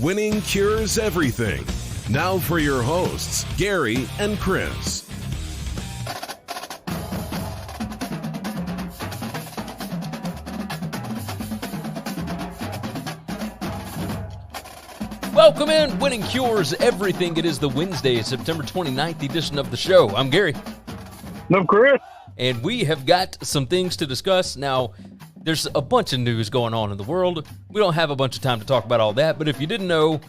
Winning cures everything. Now for your hosts, Gary and Chris. Welcome in, Winning Cures Everything. It is the Wednesday, September 29th edition of the show. I'm Gary. I'm Chris. And we have got some things to discuss. Now, there's a bunch of news going on in the world. We don't have a bunch of time to talk about all that, but if you didn't know,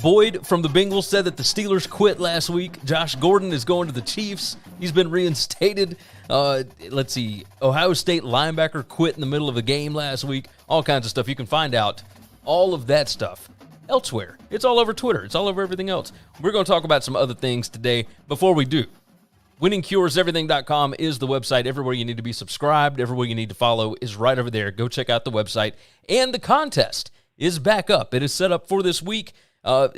Boyd from the Bengals said that the Steelers quit last week. Josh Gordon is going to the Chiefs. He's been reinstated. Let's see, Ohio State linebacker quit in the middle of a game last week. All kinds of stuff. You can find out all of that stuff elsewhere. It's all over Twitter. It's all over everything else. We're going to talk about some other things today. Before we do, winningcureseverything.com is the website. Everywhere you need to be subscribed, everywhere you need to follow is right over there. Go check out the website. And the contest is back up. It is set up for this week. Not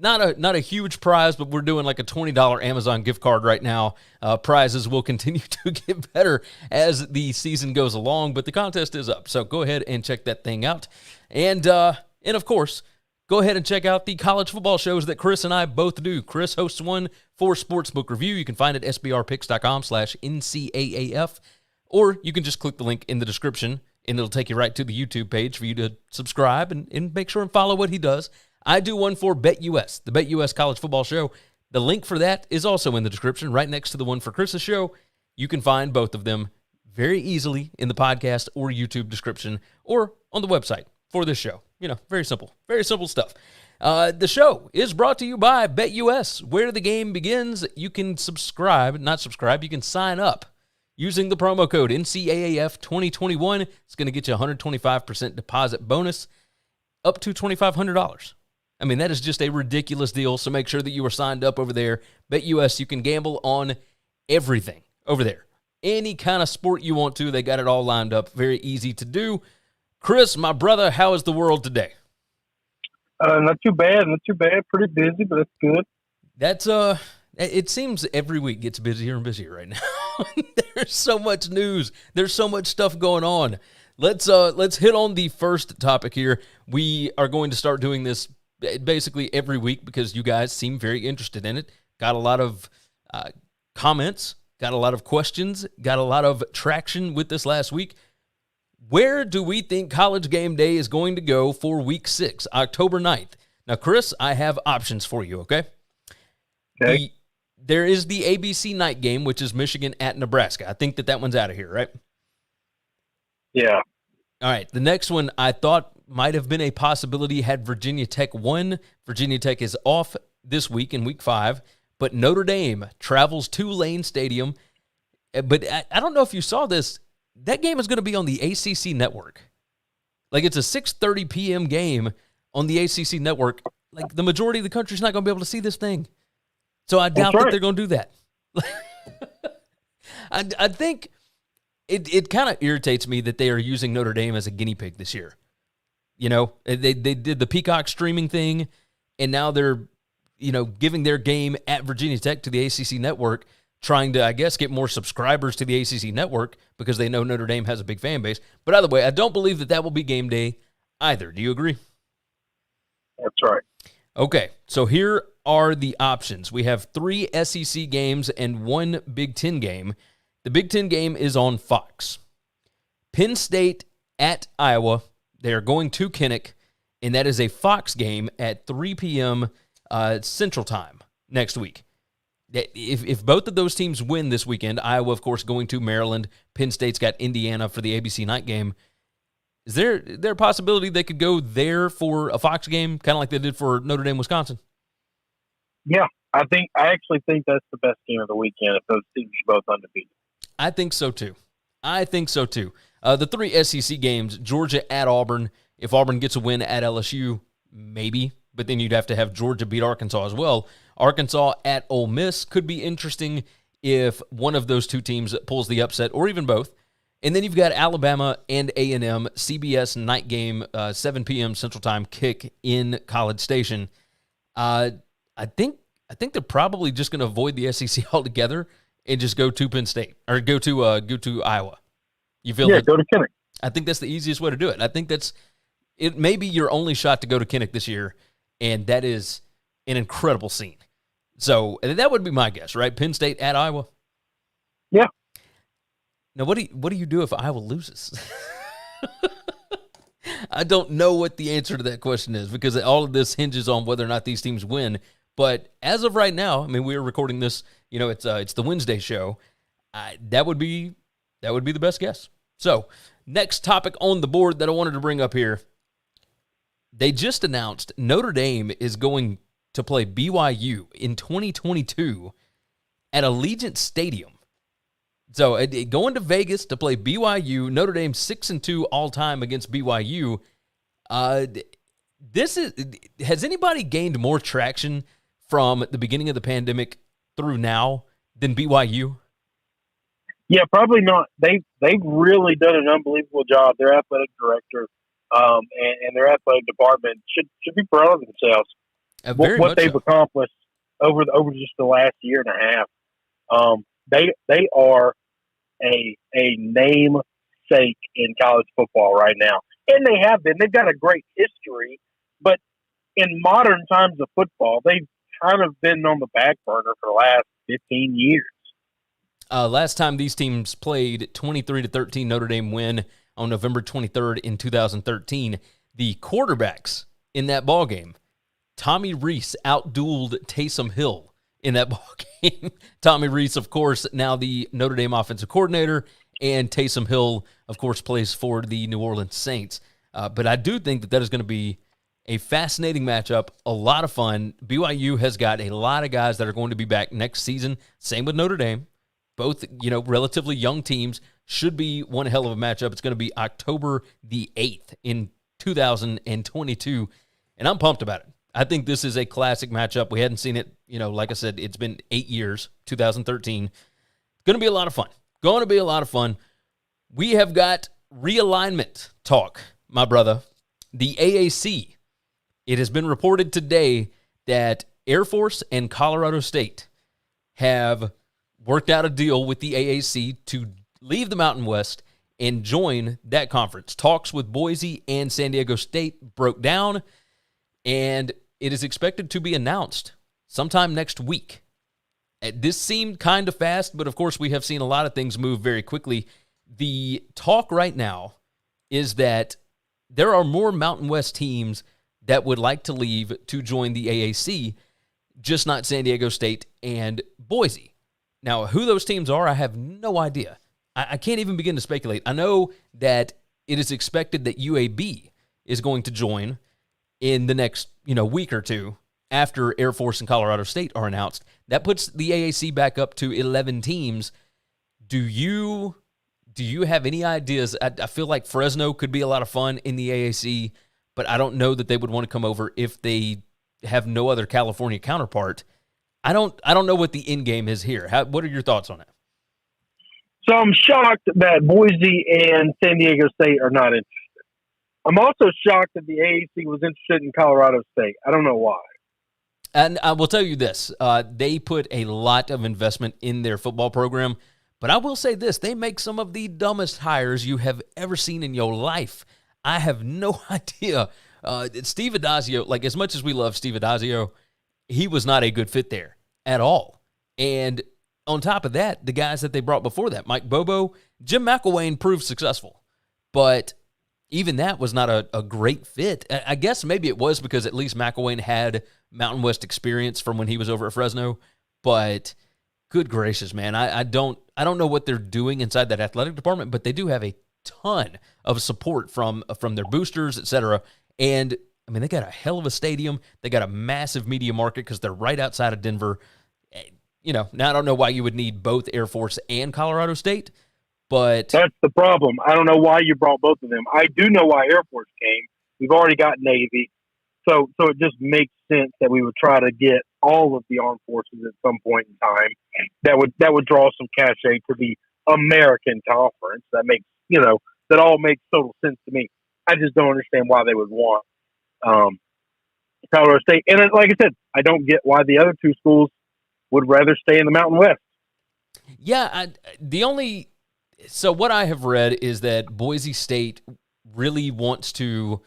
a huge prize, but we're doing like a $20 Amazon gift card right now. Prizes will continue to get better as the season goes along, but the contest is up. So go ahead and check that thing out. And of course, go ahead and check out the college football shows that Chris and I both do. Chris hosts one for Sportsbook Review. You can find it at sbrpicks.com/NCAAF, or you can just click the link in the description, and it'll take you right to the YouTube page for you to subscribe and make sure and follow what he does. I do one for BetUS, the BetUS college football show. The link for that is also in the description, right next to the one for Chris's show. You can find both of them very easily in the podcast or YouTube description or on the website for this show. You know, very simple stuff. The show is brought to you by BetUS, where the game begins. You can you can sign up using the promo code NCAAF2021. It's going to get you a 125% deposit bonus up to $2,500. I mean, that is just a ridiculous deal, so make sure that you are signed up over there. BetUS, you can gamble on everything over there. Any kind of sport you want to, they got it all lined up. Very easy to do. Chris, my brother, how is the world today? Not too bad. Pretty busy, but it's good. That's it seems every week gets busier and busier right now. There's so much news. There's so much stuff going on. Let's hit on the first topic here. We are going to start doing this basically every week because you guys seem very interested in it. Got a lot of comments, got a lot of questions, got a lot of traction with this last week. Where do we think College Game Day is going to go for Week 6, October 9th? Now, Chris, I have options for you, okay? Okay. There is the ABC night game, which is Michigan at Nebraska. I think that one's out of here, right? Yeah. All right. The next one I thought might have been a possibility had Virginia Tech won. Virginia Tech is off this week in Week 5, but Notre Dame travels to Lane Stadium. But I don't know if you saw this. That game is going to be on the ACC network. Like, it's a 6:30 p.m. game on the ACC network. Like, the majority of the country's not going to be able to see this thing. So I doubt that they're going to do that. I think it kind of irritates me that they are using Notre Dame as a guinea pig this year. You know, they did the Peacock streaming thing, and now they're, giving their game at Virginia Tech to the ACC network, trying to, I guess, get more subscribers to the ACC network because they know Notre Dame has a big fan base. But either way, I don't believe that will be game day either. Do you agree? That's right. Okay, so here are the options. We have 3 SEC games and 1 Big Ten game. The Big Ten game is on Fox. Penn State at Iowa. They are going to Kinnick, and that is a Fox game at 3 p.m. Central Time next week. If both of those teams win this weekend, Iowa, of course, going to Maryland, Penn State's got Indiana for the ABC night game. Is there a possibility they could go there for a Fox game, kind of like they did for Notre Dame, Wisconsin? Yeah, I actually think that's the best game of the weekend if those teams are both undefeated. I think so too. The 3 SEC games, Georgia at Auburn. If Auburn gets a win at LSU, maybe, but then you'd have to have Georgia beat Arkansas as well. Arkansas at Ole Miss could be interesting if one of those two teams pulls the upset, or even both. And then you've got Alabama and A&M, CBS night game, 7 p.m. Central Time kick in College Station. I think they're probably just going to avoid the SEC altogether and just go to Penn State or go to Iowa. You feel? Yeah, go to Kinnick. I think that's the easiest way to do it. I think that's It may be your only shot to go to Kinnick this year, and that is an incredible scene. So that would be my guess, right? Penn State at Iowa? Yeah. Now, what do you do if Iowa loses? I don't know what the answer to that question is because all of this hinges on whether or not these teams win. But as of right now, I mean, we are recording this. It's the Wednesday show. That would be the best guess. So, next topic on the board that I wanted to bring up here. They just announced Notre Dame is going to play BYU in 2022 at Allegiant Stadium. So going to Vegas to play BYU, Notre Dame 6-2 all time against BYU. Has anybody gained more traction from the beginning of the pandemic through now than BYU? Yeah, probably not. They've really done an unbelievable job. Their athletic director and their athletic department should be proud of themselves. What they've accomplished over just the last year and a half. They are a namesake in college football right now, and they have been. They've got a great history, but in modern times of football, they've kind of been on the back burner for the last 15 years. Last time these teams played, 23-13 Notre Dame win on November 23rd in 2013. The quarterbacks in that ballgame, Tommy Rees outdueled Taysom Hill in that ballgame. Tommy Rees, of course, now the Notre Dame offensive coordinator, and Taysom Hill, of course, plays for the New Orleans Saints. But I do think that is going to be a fascinating matchup, a lot of fun. BYU has got a lot of guys that are going to be back next season. Same with Notre Dame. Both, relatively young teams. Should be one hell of a matchup. It's going to be October the 8th in 2022, and I'm pumped about it. I think this is a classic matchup. We hadn't seen it, like I said, it's been 8 years, 2013. It's going to be a lot of fun. We have got realignment talk, my brother. The AAC. It has been reported today that Air Force and Colorado State have worked out a deal with the AAC to leave the Mountain West and join that conference. Talks with Boise and San Diego State broke down, and it is expected to be announced sometime next week. This seemed kind of fast, but of course we have seen a lot of things move very quickly. The talk right now is that there are more Mountain West teams that would like to leave to join the AAC, just not San Diego State and Boise. Now, who those teams are, I have no idea. I can't even begin to speculate. I know that it is expected that UAB is going to join in the next, week or two after Air Force and Colorado State are announced. That puts the AAC back up to 11 teams. Do you have any ideas? I feel like Fresno could be a lot of fun in the AAC, but I don't know that they would want to come over if they have no other California counterpart. I don't know what the end game is here. What are your thoughts on it? So I'm shocked that Boise and San Diego State are not interested. I'm also shocked that the AAC was interested in Colorado State. I don't know why. And I will tell you this. They put a lot of investment in their football program, but I will say this. They make some of the dumbest hires you have ever seen in your life. I have no idea. Steve Adazio, as much as we love Steve Adazio, he was not a good fit there at all. And on top of that, the guys that they brought before that, Mike Bobo, Jim McElwain proved successful. But even that was not a great fit. I guess maybe it was because at least McElwain had Mountain West experience from when he was over at Fresno. But good gracious, man, I don't know what they're doing inside that athletic department, but they do have a ton of support from their boosters, et cetera. And I mean, they got a hell of a stadium. They got a massive media market because they're right outside of Denver. Now I don't know why you would need both Air Force and Colorado State, but that's the problem. I don't know why you brought both of them. I do know why Air Force came. We've already got Navy, so it just makes sense that we would try to get all of the armed forces at some point in time. That would draw some cachet to the American conference. That all makes total sense to me. I just don't understand why they would want Colorado State. And like I said, I don't get why the other two schools would rather stay in the Mountain West. Yeah, so what I have read is that Boise State really wants to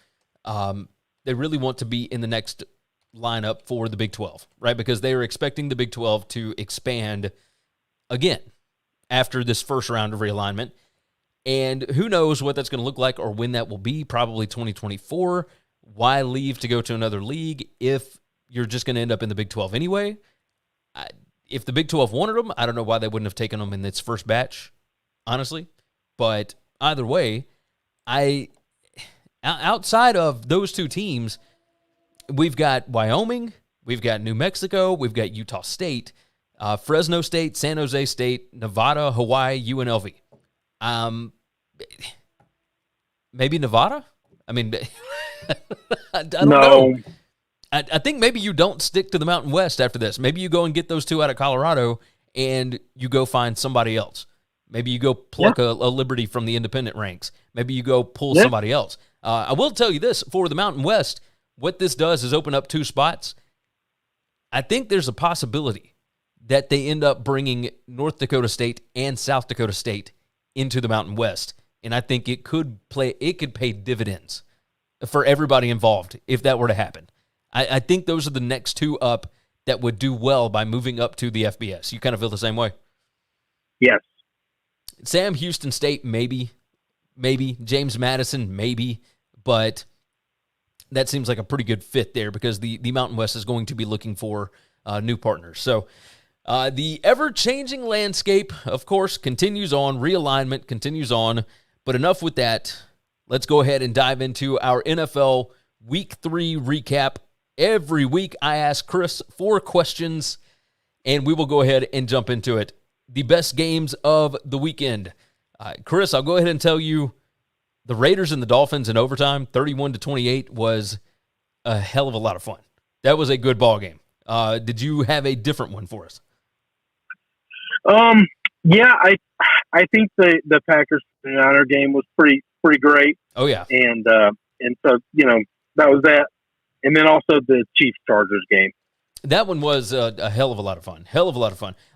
They really want to be in the next lineup for the Big 12, right? Because they are expecting the Big 12 to expand again after this first round of realignment. And who knows what that's going to look like or when that will be, probably 2024. Why leave to go to another league if you're just going to end up in the Big 12 anyway? If the Big 12 wanted them, I don't know why they wouldn't have taken them in its first batch, honestly. But either way, outside of those two teams, we've got Wyoming, we've got New Mexico, we've got Utah State, Fresno State, San Jose State, Nevada, Hawaii, UNLV. Maybe Nevada? I mean, I don't know. I think maybe you don't stick to the Mountain West after this. Maybe you go and get those two out of Colorado and you go find somebody else. Maybe you go pluck a Liberty from the independent ranks. Maybe you go pull somebody else. I will tell you this, for the Mountain West, what this does is open up two spots. I think there's a possibility that they end up bringing North Dakota State and South Dakota State into the Mountain West. And I think it could pay dividends for everybody involved if that were to happen. I think those are the next two up that would do well by moving up to the FBS. You kind of feel the same way? Yes. Sam Houston State, maybe. James Madison, maybe. But that seems like a pretty good fit there because the Mountain West is going to be looking for new partners. So the ever-changing landscape, of course, continues on. Realignment continues on. But enough with that. Let's go ahead and dive into our NFL Week 3 recap. Every week I ask Chris 4 questions, and we will go ahead and jump into it. The best games of the weekend. Chris, I'll go ahead and tell you the Raiders and the Dolphins in overtime, 31-28, was a hell of a lot of fun. That was a good ball game. Did you have a different one for us? Yeah, I think the Packers and Niners game was pretty great. Oh yeah, and so that was that, and then also the Chiefs-Chargers game. That one was a hell of a lot of fun. I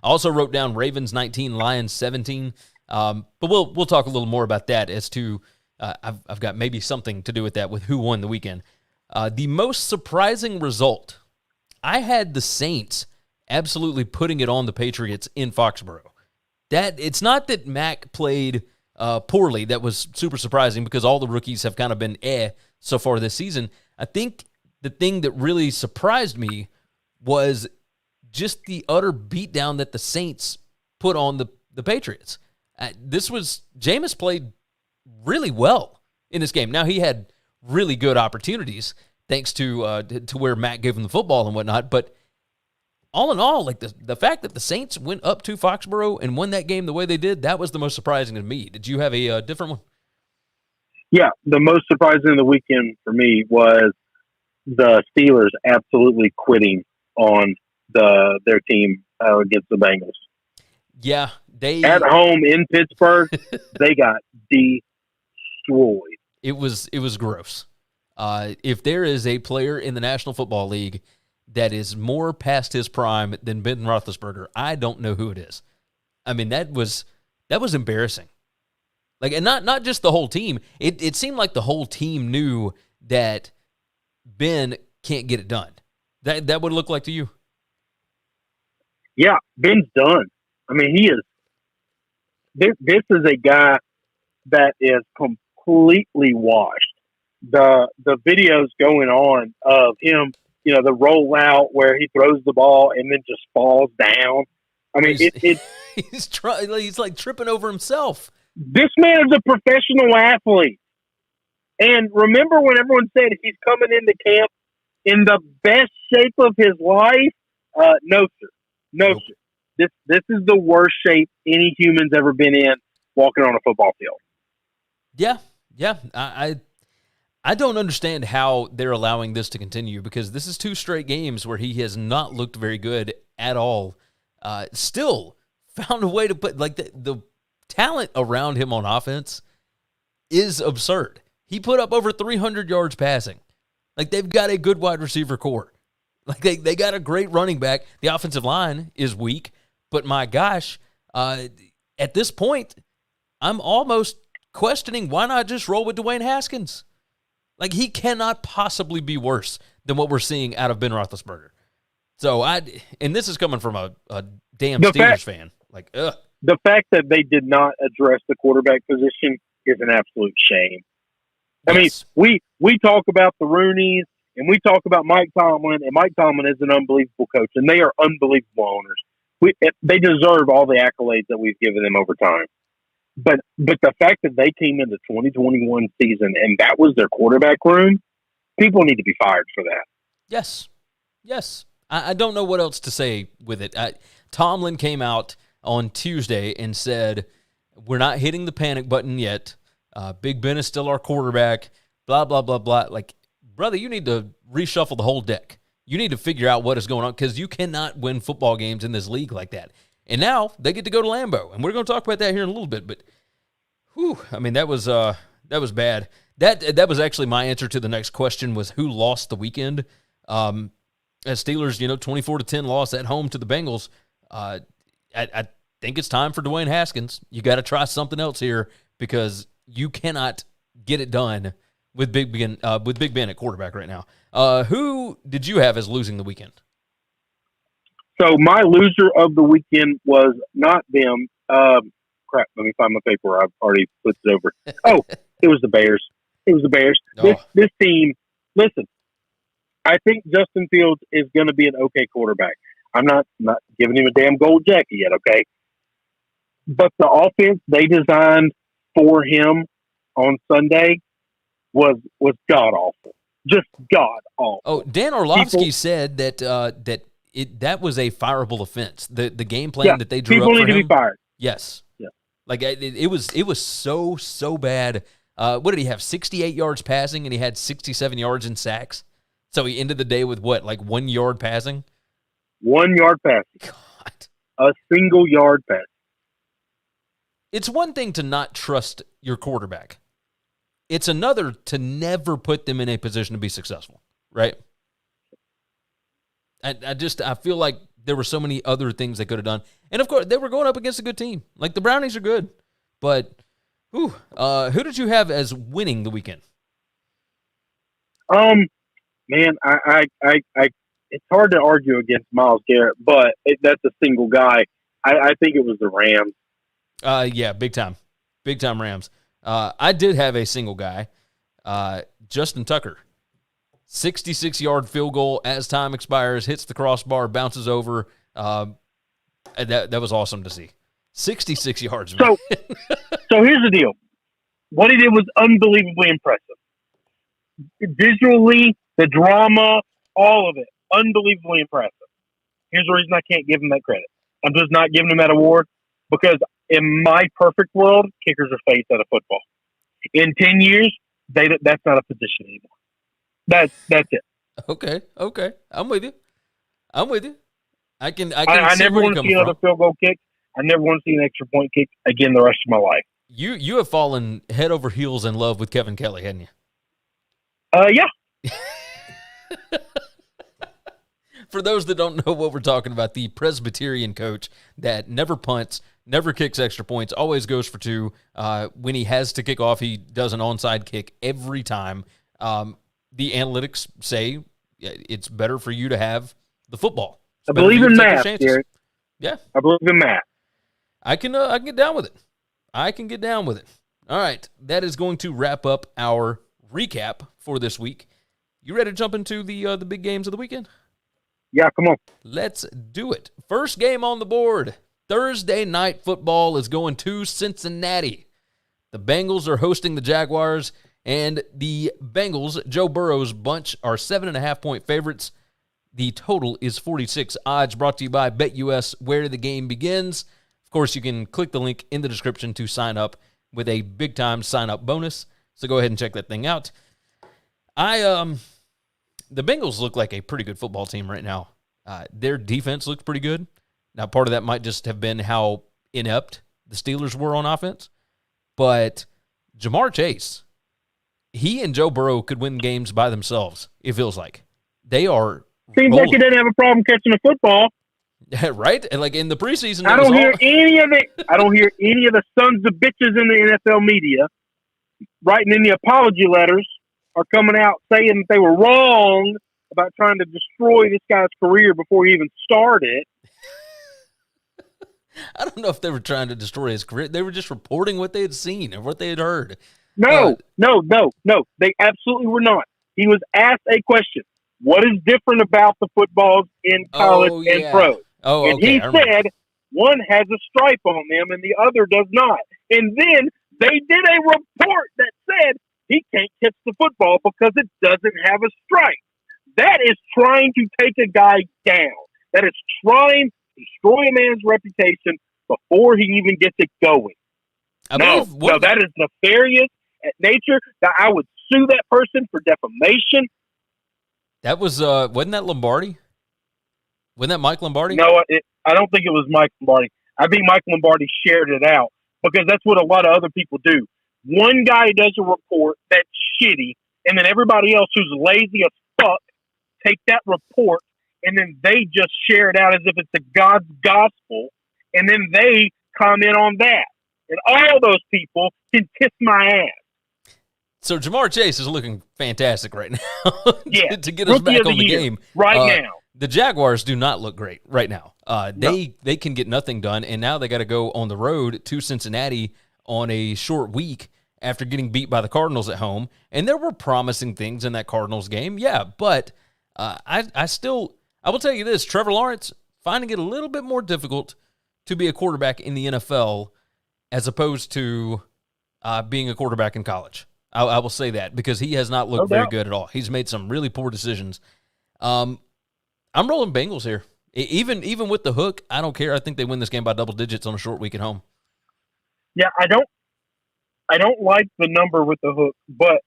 also wrote down Ravens 19, Lions 17. But we'll talk a little more about that as to I've got maybe something to do with that with who won the weekend. The most surprising result, I had the Saints absolutely putting it on the Patriots in Foxborough. That it's not that Mac played poorly. That was super surprising because all the rookies have kind of been so far this season. I think the thing that really surprised me was just the utter beatdown that the Saints put on the Patriots. Jameis played really well in this game. Now, he had really good opportunities thanks to where Matt gave him the football and whatnot, but all in all, like the fact that the Saints went up to Foxborough and won that game the way they did, that was the most surprising to me. Did you have a different one? Yeah, the most surprising of the weekend for me was the Steelers absolutely quitting on their team against the Bengals. Yeah, at home in Pittsburgh, they got destroyed. It was gross. If there is a player in the National Football League that is more past his prime than Ben Roethlisberger, I don't know who it is. I mean, that was embarrassing. Like, and not just the whole team. It seemed like the whole team knew that Ben can't get it done. That would look like to you? Yeah, Ben's done. I mean, he is. This is a guy that is completely washed. The videos going on of him, the rollout where he throws the ball and then just falls down. I mean, he's like tripping over himself. This man is a professional athlete. And remember when everyone said he's coming into camp in the best shape of his life? No, sir. Nope. Sir. This is the worst shape any human's ever been in walking on a football field. Yeah. I don't understand how they're allowing this to continue because this is 2 straight games where he has not looked very good at all. Still found a way to put the talent around him on offense is absurd. He put up over 300 yards passing. Like, they've got a good wide receiver core. Like, they got a great running back. The offensive line is weak, but my gosh, at this point, I'm almost questioning why not just roll with Dwayne Haskins. Like, he cannot possibly be worse than what we're seeing out of Ben Roethlisberger. So, and this is coming from a damn Steelers fan. Like, ugh. The fact that they did not address the quarterback position is an absolute shame. Yes. I mean, we talk about the Rooneys, and we talk about Mike Tomlin, and Mike Tomlin is an unbelievable coach, and they are unbelievable owners. They deserve all the accolades that we've given them over time. But the fact that they came into 2021 season and that was their quarterback room, people need to be fired for that. Yes. I don't know what else to say with it. Tomlin came out on Tuesday and said, we're not hitting the panic button yet. Big Ben is still our quarterback, blah, blah, blah, blah. Like, brother, you need to reshuffle the whole deck. You need to figure out what is going on because you cannot win football games in this league like that. And now they get to go to Lambeau, and we're going to talk about that here in a little bit. But, I mean, that was bad. That was actually my answer to the next question was who lost the weekend. As Steelers, 24-10 loss at home to the Bengals. I think it's time for Dwayne Haskins. You got to try something else here because you cannot get it done with Big Ben at quarterback right now. Who did you have as losing the weekend? So my loser of the weekend was not them. Crap, let me find my paper. I've already flipped it over. Oh, it was the Bears. Oh. This team, listen, I think Justin Fields is going to be an okay quarterback. I'm not giving him a damn gold jacket yet, okay? But the offense they designed for him on Sunday was god-awful. Just god-awful. Oh, Dan Orlovsky said that that was a fireable offense. The game plan that they drew up for him. People need to be fired. Yes. Yeah. Like, it was so bad. What did he have, 68 yards passing, and he had 67 yards in sacks? So he ended the day with what, like 1 yard passing? 1 yard passing. God. A single yard pass. It's one thing to not trust your quarterback. It's another to never put them in a position to be successful, right? I feel like there were so many other things they could have done. And, of course, they were going up against a good team. Like, the Brownies are good. But, who did you have as winning the weekend? Man, I it's hard to argue against Myles Garrett, but that's a single guy. I think it was the Rams. Yeah, big time Rams. I did have a single guy, Justin Tucker, 66-yard field goal as time expires, hits the crossbar, bounces over. That was awesome to see. 66 yards. So here's the deal. What he did was unbelievably impressive. Visually, the drama, all of it, unbelievably impressive. Here's the reason I can't give him that credit. I'm just not giving him that award because in my perfect world, kickers are phased out of football. In 10 years, that's not a position anymore. That's it. Okay. I'm with you. I never want to see another field goal kick. I never want to see an extra point kick again the rest of my life. You have fallen head over heels in love with Kevin Kelly, hadn't you? Yeah. For those that don't know what we're talking about, the Presbyterian coach that never punts, never kicks extra points, always goes for two. When he has to kick off, he does an onside kick every time. The analytics say it's better for you to have the football. I believe in math, Gary. Yeah. I believe in math. I can get down with it. All right. That is going to wrap up our recap for this week. You ready to jump into the big games of the weekend? Yeah, come on. Let's do it. First game on the board. Thursday night football is going to Cincinnati. The Bengals are hosting the Jaguars, and the Bengals, Joe Burrow's bunch, are 7.5-point favorites. The total is 46 odds, brought to you by BetUS, where the game begins. Of course, you can click the link in the description to sign up with a big-time sign-up bonus. So go ahead and check that thing out. The Bengals look like a pretty good football team right now. Their defense looks pretty good. Now, part of that might just have been how inept the Steelers were on offense. But Jamar Chase, he and Joe Burrow could win games by themselves, it feels like. They are Seems like he doesn't have a problem catching a football. Right? And like in the preseason, I don't hear any of the sons of bitches in the NFL media writing in the apology letters are coming out saying that they were wrong about trying to destroy this guy's career before he even started. I don't know if they were trying to destroy his career. They were just reporting what they had seen and what they had heard. No. They absolutely were not. He was asked a question. What is different about the footballs in college and pros? And he said one has a stripe on them and the other does not. And then they did a report that said he can't catch the football because it doesn't have a stripe. That is trying to take a guy down. That is trying to destroy a man's reputation before he even gets it going. No, that is nefarious at nature. That I would sue that person for defamation. That was, wasn't that Lombardi? Wasn't that Mike Lombardi? No, I don't think it was Mike Lombardi. I think Mike Lombardi shared it out because that's what a lot of other people do. One guy does a report that's shitty, and then everybody else who's lazy as fuck take that report, and then they just share it out as if it's the God's gospel, and then they comment on that. And all those people can kiss my ass. So Jamar Chase is looking fantastic right now to get us Rookie back on the game. Right now. The Jaguars do not look great right now. They can get nothing done, and now they got to go on the road to Cincinnati on a short week after getting beat by the Cardinals at home. And there were promising things in that Cardinals game, but I will tell you this, Trevor Lawrence finding it a little bit more difficult to be a quarterback in the NFL as opposed to being a quarterback in college. I will say that because he has not looked very good at all. He's made some really poor decisions. I'm rolling Bengals here. Even with the hook, I don't care. I think they win this game by double digits on a short week at home. Yeah, I don't like the number with the hook, but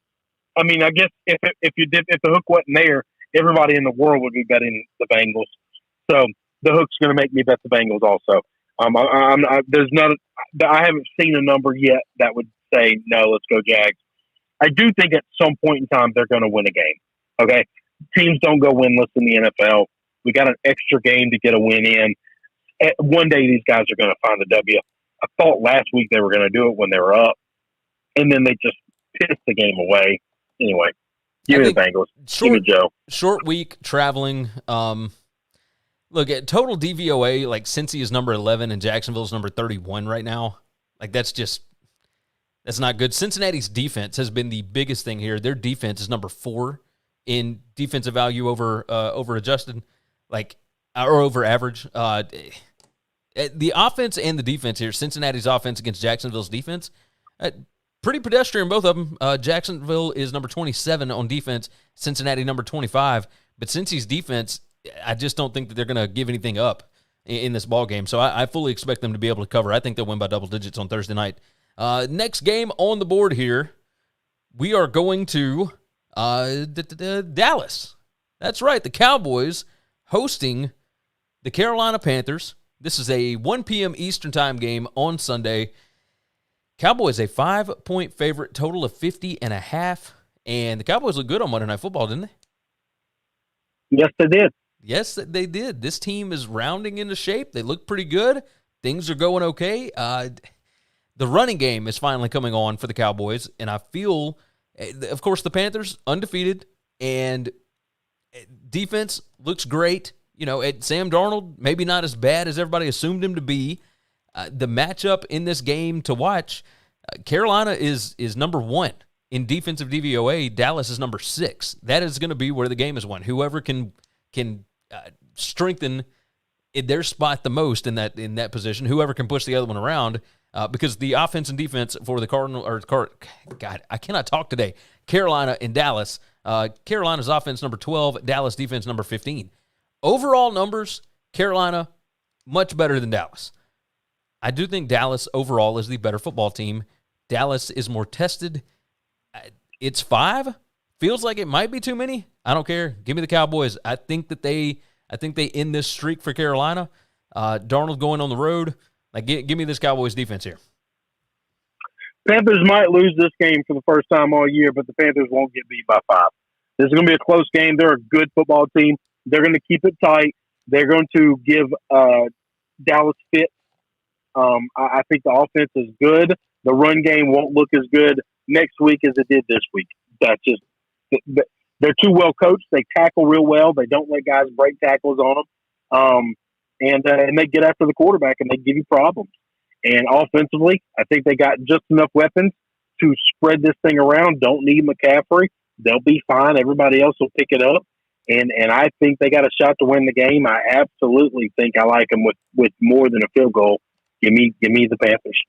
I mean, I guess if the hook wasn't there, everybody in the world would be betting the Bengals. So the hook's going to make me bet the Bengals also. I haven't seen a number yet that would say no. Let's go Jags. I do think at some point in time they're going to win a game. Okay, teams don't go winless in the NFL. We got an extra game to get a win in. One day these guys are going to find the W. I thought last week they were going to do it when they were up, and then they just pissed the game away. Anyway, give me the Bengals. Give me Joe. Short week, traveling. Look, at total DVOA, like Cincy is number 11 and Jacksonville's number 31 right now. Like that's not good. Cincinnati's defense has been the biggest thing here. Their defense is number 4 in defensive value over adjusted, or over average. The offense and the defense here, Cincinnati's offense against Jacksonville's defense, pretty pedestrian, both of them. Jacksonville is number 27 on defense, Cincinnati number 25. But Cincy's defense, I just don't think that they're going to give anything up in this ball game. So I fully expect them to be able to cover. I think they'll win by double digits on Thursday night. Next game on the board here, we are going to Dallas. That's right, the Cowboys hosting the Carolina Panthers. This is a 1 p.m. Eastern time game on Sunday. Cowboys a 5-point favorite, total of 50.5. And the Cowboys look good on Monday Night Football, didn't they? Yes, they did. Yes, they did. This team is rounding into shape. They look pretty good. Things are going okay. The running game is finally coming on for the Cowboys, and I feel, of course, the Panthers undefeated, and defense looks great. Sam Darnold, maybe not as bad as everybody assumed him to be. The matchup in this game to watch, Carolina is number 1 in defensive DVOA. Dallas is number 6. That is going to be where the game is won. Whoever can strengthen their spot the most in that position, whoever can push the other one around, because the offense and defense for the God, I cannot talk today. Carolina and Dallas. Carolina's offense number 12, Dallas defense number 15. Overall numbers, Carolina much better than Dallas. I do think Dallas overall is the better football team. Dallas is more tested. It's 5. Feels like it might be too many. I don't care. Give me the Cowboys. I think they end this streak for Carolina. Darnold going on the road. Give me this Cowboys defense here. Panthers might lose this game for the first time all year, but the Panthers won't get beat by 5. This is going to be a close game. They're a good football team. They're going to keep it tight. They're going to give Dallas fit. I think the offense is good. The run game won't look as good next week as it did this week. That's just They're too well coached. They tackle real well. They don't let guys break tackles on them. And they get after the quarterback and they give you problems. And offensively, I think they got just enough weapons to spread this thing around. Don't need McCaffrey. They'll be fine. Everybody else will pick it up. And I think they got a shot to win the game. I absolutely think I like them with more than a field goal. Give me the Panthers.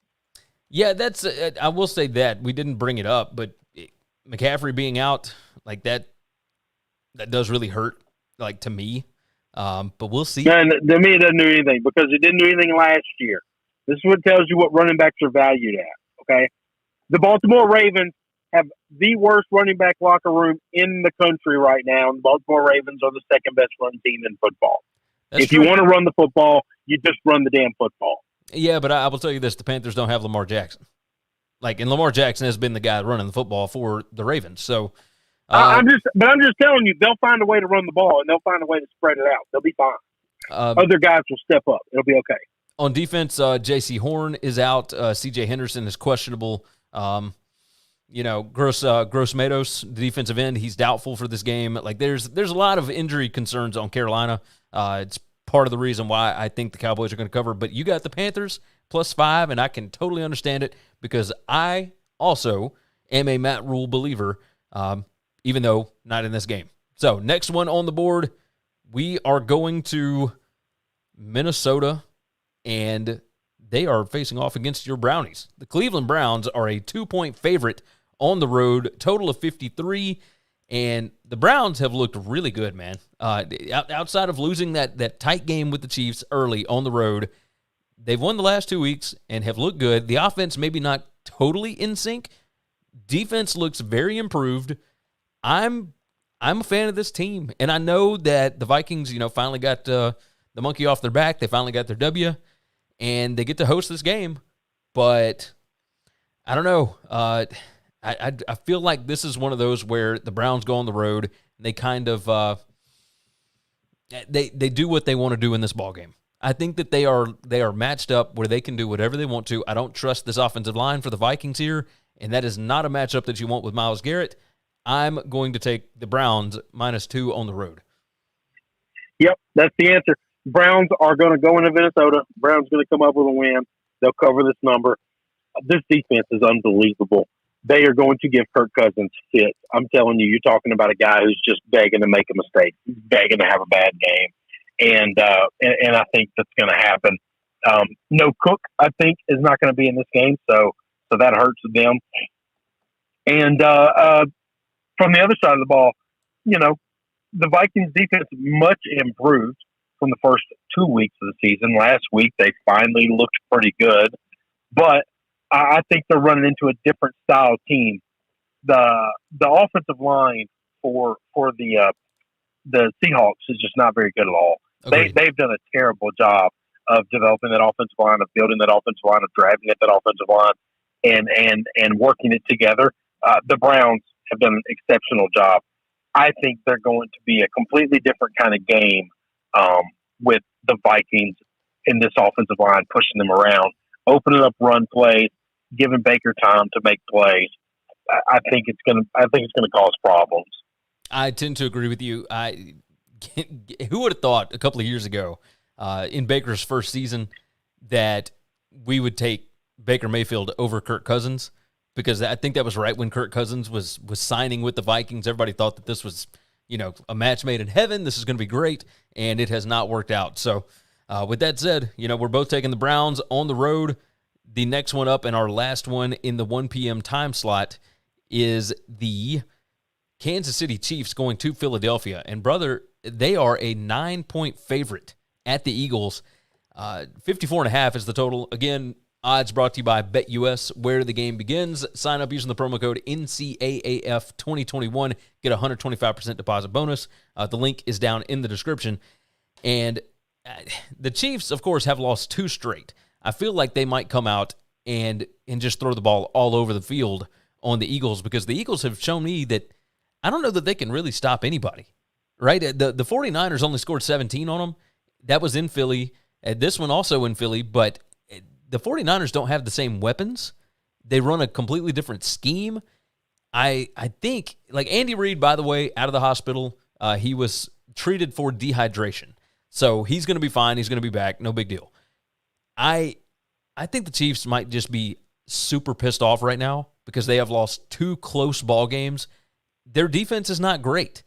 Yeah, that's. I will say that we didn't bring it up, but McCaffrey being out like that does really hurt. Like to me, but we'll see. And to me, it doesn't do anything because it didn't do anything last year. This is what tells you what running backs are valued at. Okay, the Baltimore Ravens have the worst running back locker room in the country right now, and the Baltimore Ravens are the second best run team in football. If you want to run the football, you just run the damn football. Yeah, but I will tell you this: the Panthers don't have Lamar Jackson. And Lamar Jackson has been the guy running the football for the Ravens. So, I'm just telling you, they'll find a way to run the ball and they'll find a way to spread it out. They'll be fine. Other guys will step up. It'll be okay. On defense, J.C. Horn is out. C.J. Henderson is questionable. Gross Matos, the defensive end, he's doubtful for this game. There's a lot of injury concerns on Carolina. It's part of the reason why I think the Cowboys are going to cover. But you got the Panthers +5, and I can totally understand it because I also am a Matt Rule believer, even though not in this game. So next one on the board, we are going to Minnesota, and they are facing off against your Brownies. The Cleveland Browns are a 2-point favorite on the road, total of 53, and the Browns have looked really good, man. Outside of losing that tight game with the Chiefs early on the road, they've won the last 2 weeks and have looked good. The offense maybe not totally in sync. Defense looks very improved. I'm a fan of this team, and I know that the Vikings, finally got the monkey off their back. They finally got their W, and they get to host this game. But I don't know. I feel like this is one of those where the Browns go on the road and they kind of they do what they want to do in this ballgame. I think that they are matched up where they can do whatever they want to. I don't trust this offensive line for the Vikings here, and that is not a matchup that you want with Myles Garrett. I'm going to take the Browns -2 on the road. Yep, that's the answer. Browns are going to go into Minnesota. Browns going to come up with a win. They'll cover this number. This defense is unbelievable. They are going to give Kirk Cousins fits. I'm telling you, you're talking about a guy who's just begging to make a mistake, begging to have a bad game. And I think that's going to happen. No Cook, I think, is not going to be in this game, so that hurts them. And from the other side of the ball, the Vikings defense much improved from the first 2 weeks of the season. Last week, they finally looked pretty good. But I think they're running into a different style team. The offensive line for the Seahawks is just not very good at all. They've done a terrible job of developing that offensive line, of building that offensive line, of drafting at that offensive line, and working it together. The Browns have done an exceptional job. I think they're going to be a completely different kind of game with the Vikings in this offensive line, pushing them around, opening up run plays, giving Baker time to make plays. I think it's going to cause problems. I tend to agree with you. Who would have thought a couple of years ago in Baker's first season that we would take Baker Mayfield over Kirk Cousins? Because I think that was right when Kirk Cousins was signing with the Vikings. Everybody thought that this was, a match made in heaven. This is going to be great, and it has not worked out. So with that said, we're both taking the Browns on the road. The next one up and our last one in the 1 p.m. time slot is the Kansas City Chiefs going to Philadelphia. And, brother, they are a 9-point favorite at the Eagles. 54.5 is the total. Again, odds brought to you by BetUS, where the game begins. Sign up using the promo code NCAAF2021. Get a 125% deposit bonus. The link is down in the description. And the Chiefs, of course, have lost 2 straight. I feel like they might come out and just throw the ball all over the field on the Eagles, because the Eagles have shown me that I don't know that they can really stop anybody, right? The 49ers only scored 17 on them. That was in Philly. This one also in Philly, but the 49ers don't have the same weapons. They run a completely different scheme. I think, like Andy Reid, by the way, out of the hospital, he was treated for dehydration. So he's going to be fine. He's going to be back. No big deal. I think the Chiefs might just be super pissed off right now because they have lost 2 close ball games. Their defense is not great,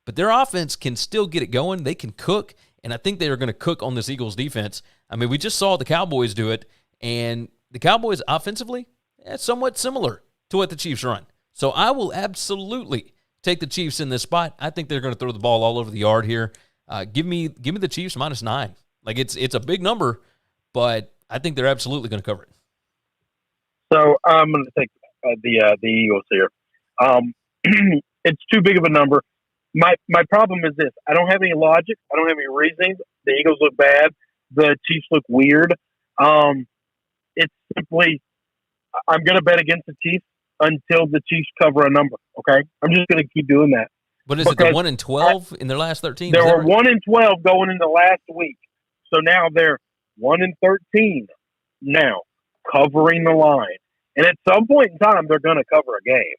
but their offense can still get it going. They can cook, and I think they are going to cook on this Eagles defense. I mean, we just saw the Cowboys do it, and the Cowboys offensively, somewhat similar to what the Chiefs run. So I will absolutely take the Chiefs in this spot. I think they're going to throw the ball all over the yard here. Give me the Chiefs -9. Like it's a big number, but I think they're absolutely going to cover it. So I'm going to take the Eagles here. It's too big of a number. My problem is this: I don't have any logic. I don't have any reasoning. The Eagles look bad. The Chiefs look weird. It's simply I'm going to bet against the Chiefs until the Chiefs cover a number. Okay, I'm just going to keep doing that. But is it the 1-12 in their last 13? They were 1-12 going into last week, so now they're 1-13 now, covering the line. And at some point in time, they're going to cover a game.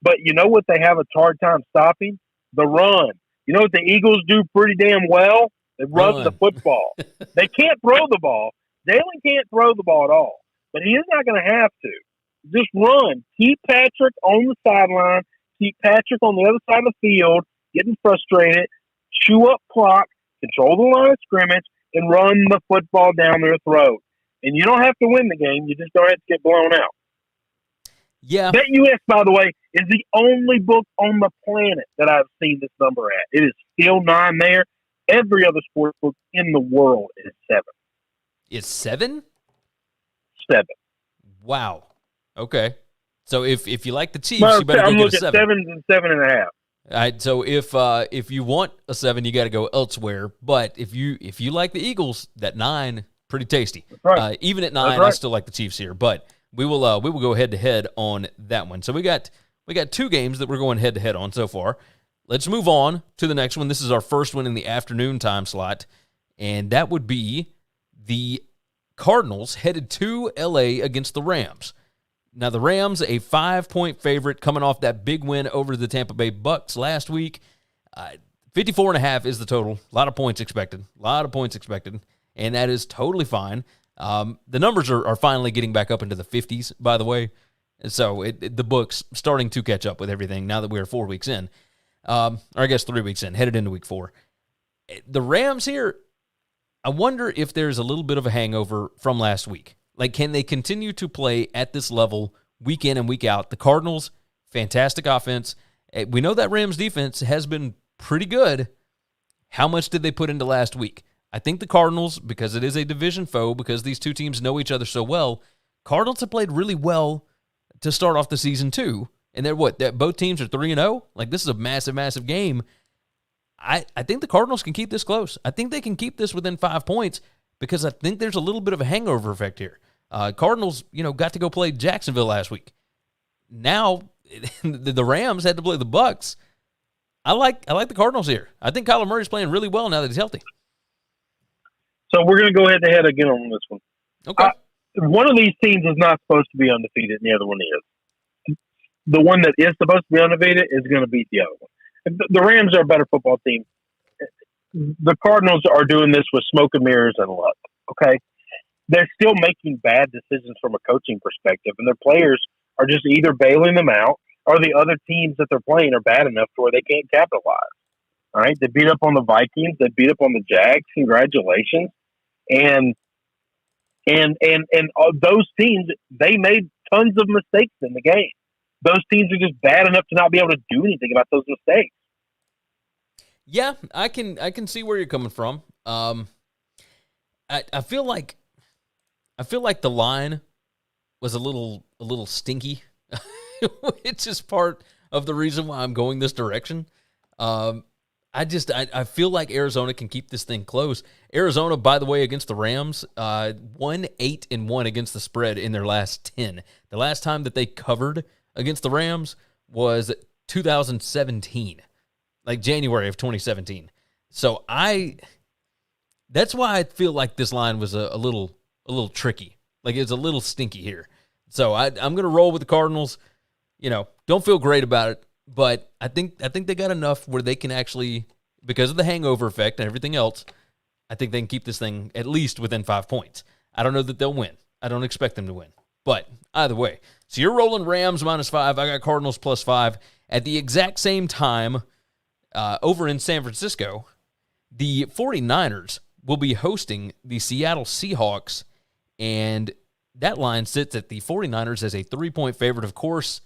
But you know what they have a hard time stopping? The run. You know what the Eagles do pretty damn well? They run the football. They can't throw the ball. Jalen can't throw the ball at all. But he is not going to have to. Just run. Keep Patrick on the sideline. Keep Patrick on the other side of the field, getting frustrated, chew up clock, control the line of scrimmage, and run the football down their throat. And you don't have to win the game. You just don't have to get blown out. Yeah. BetUS, by the way, is the only book on the planet that I've seen this number at. It is still 9 there. Every other sports book in the world is 7. Is 7? 7. Wow. Okay. So if you like the Chiefs, you better go get a 7. 7 and 7.5. All right. So if you want a 7, you got to go elsewhere. But if you like the Eagles, that 9, pretty tasty. Right. Even at 9, I still like the Chiefs here. But we will go head to head on that one. So we got 2 games that we're going head to head on so far. Let's move on to the next one. This is our first one in the afternoon time slot, and that would be the Cardinals headed to LA against the Rams. Now, the Rams, a 5-point favorite coming off that big win over the Tampa Bay Bucs last week. 54.5 is the total. A lot of points expected. And that is totally fine. The numbers are finally getting back up into the 50s, by the way. So the book's starting to catch up with everything now that we're 4 weeks in. Or I guess 3 weeks in, headed into week 4. The Rams here, I wonder if there's a little bit of a hangover from last week. Like, can they continue to play at this level week in and week out? The Cardinals, fantastic offense. We know that Rams defense has been pretty good. How much did they put into last week? I think the Cardinals, because it is a division foe, because these two teams know each other so well, Cardinals have played really well to start off the season too. And they're both teams are 3-0? Like, this is a massive, massive game. I think the Cardinals can keep this close. I think they can keep this within 5 points because I think there's a little bit of a hangover effect here. Cardinals, got to go play Jacksonville last week. Now, the Rams had to play the Bucs. I like the Cardinals here. I think Kyler Murray's playing really well now that he's healthy. So we're going to go head-to-head again on this one. Okay. One of these teams is not supposed to be undefeated, and the other one is. The one that is supposed to be undefeated is going to beat the other one. The Rams are a better football team. The Cardinals are doing this with smoke and mirrors and luck, okay? They're still making bad decisions from a coaching perspective, and their players are just either bailing them out or the other teams that they're playing are bad enough to where they can't capitalize. All right? They beat up on the Vikings. They beat up on the Jags. Congratulations. And those teams, they made tons of mistakes in the game. Those teams are just bad enough to not be able to do anything about those mistakes. Yeah, I can see where you're coming from. I feel like the line was a little stinky, which is part of the reason why I'm going this direction. I feel like Arizona can keep this thing close. Arizona, by the way, against the Rams, 1-8-1 against the spread in their last 10. The last time that they covered against the Rams was 2017, like January of 2017. So that's why I feel like this line was a little Like, it's a little stinky here. So I'm going to roll with the Cardinals. Don't Don't feel great about it, but I think they got enough where they can actually, because of the hangover effect and everything else, I think they can keep this thing at least within 5 points. I don't know that they'll win. I don't expect them to win. But either way. So you're rolling Rams -5. I got Cardinals +5. At the exact same time, over in San Francisco, the 49ers will be hosting the Seattle Seahawks, and that line sits at the 49ers as a 3-point favorite. Of course,